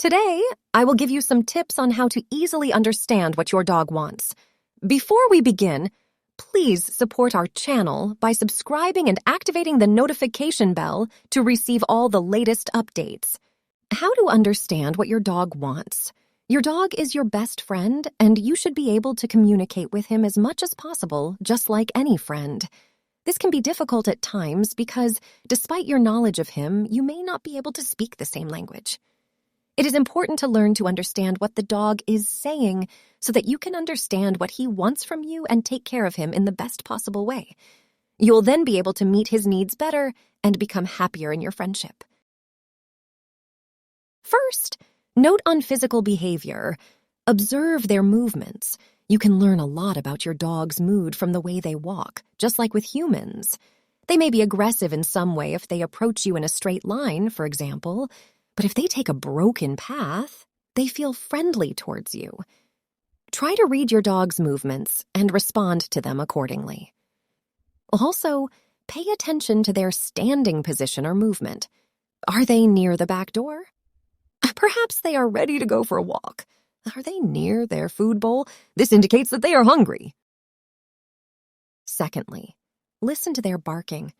Today, I will give you some tips on how to easily understand what your dog wants. Before we begin, please support our channel by subscribing and activating the notification bell to receive all the latest updates. How to understand what your dog wants. Your dog is your best friend, and you should be able to communicate with him as much as possible, just like any friend. This can be difficult at times because, despite your knowledge of him, you may not be able to speak the same language. It is important to learn to understand what the dog is saying so that you can understand what he wants from you and take care of him in the best possible way. You'll then be able to meet his needs better and become happier in your friendship. First, note on physical behavior. Observe their movements. You can learn a lot about your dog's mood from the way they walk, just like with humans. They may be aggressive in some way if they approach you in a straight line, for example, but if they take a broken path, they feel friendly towards you. Try to read your dog's movements and respond to them accordingly. Also, pay attention to their standing position or movement. Are they near the back door? Perhaps they are ready to go for a walk. Are they near their food bowl? This indicates that they are hungry. Secondly, listen to their barking.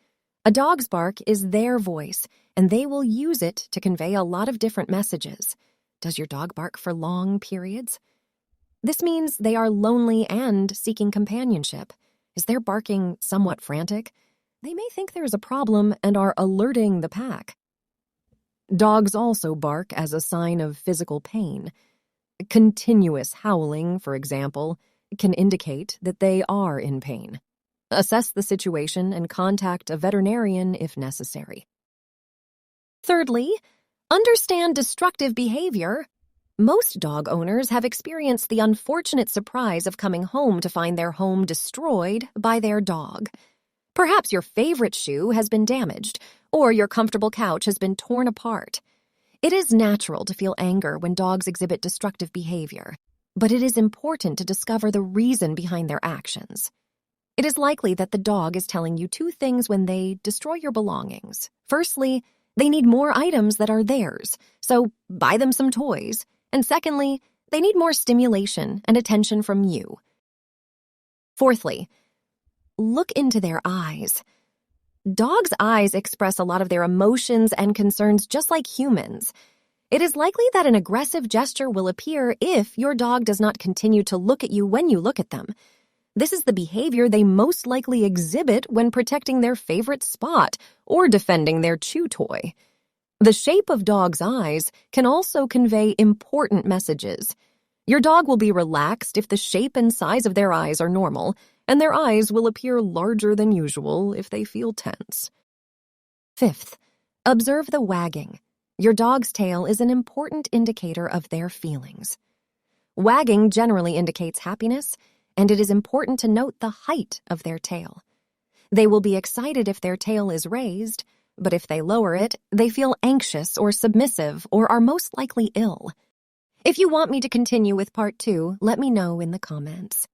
A dog's bark is their voice, and they will use it to convey a lot of different messages. Does your dog bark for long periods? This means they are lonely and seeking companionship. Is their barking somewhat frantic? They may think there is a problem and are alerting the pack. Dogs also bark as a sign of physical pain. Continuous howling, for example, can indicate that they are in pain. Assess the situation and contact a veterinarian if necessary. Thirdly, understand destructive behavior. Most dog owners have experienced the unfortunate surprise of coming home to find their home destroyed by their dog. Perhaps your favorite shoe has been damaged, or your comfortable couch has been torn apart. It is natural to feel anger when dogs exhibit destructive behavior, but it is important to discover the reason behind their actions. It is likely that the dog is telling you two things when they destroy your belongings. Firstly, they need more items that are theirs, so buy them some toys. And secondly, they need more stimulation and attention from you. Fourthly, look into their eyes. Dogs' eyes express a lot of their emotions and concerns just like humans. It is likely that an aggressive gesture will appear if your dog does not continue to look at you when you look at them. This is the behavior they most likely exhibit when protecting their favorite spot or defending their chew toy. The shape of dogs' eyes can also convey important messages. Your dog will be relaxed if the shape and size of their eyes are normal, and their eyes will appear larger than usual if they feel tense. Fifth, observe the wagging. Your dog's tail is an important indicator of their feelings. Wagging generally indicates happiness, and it is important to note the height of their tail. They will be excited if their tail is raised, but if they lower it, they feel anxious or submissive or are most likely ill. If you want me to continue with part 2, let me know in the comments.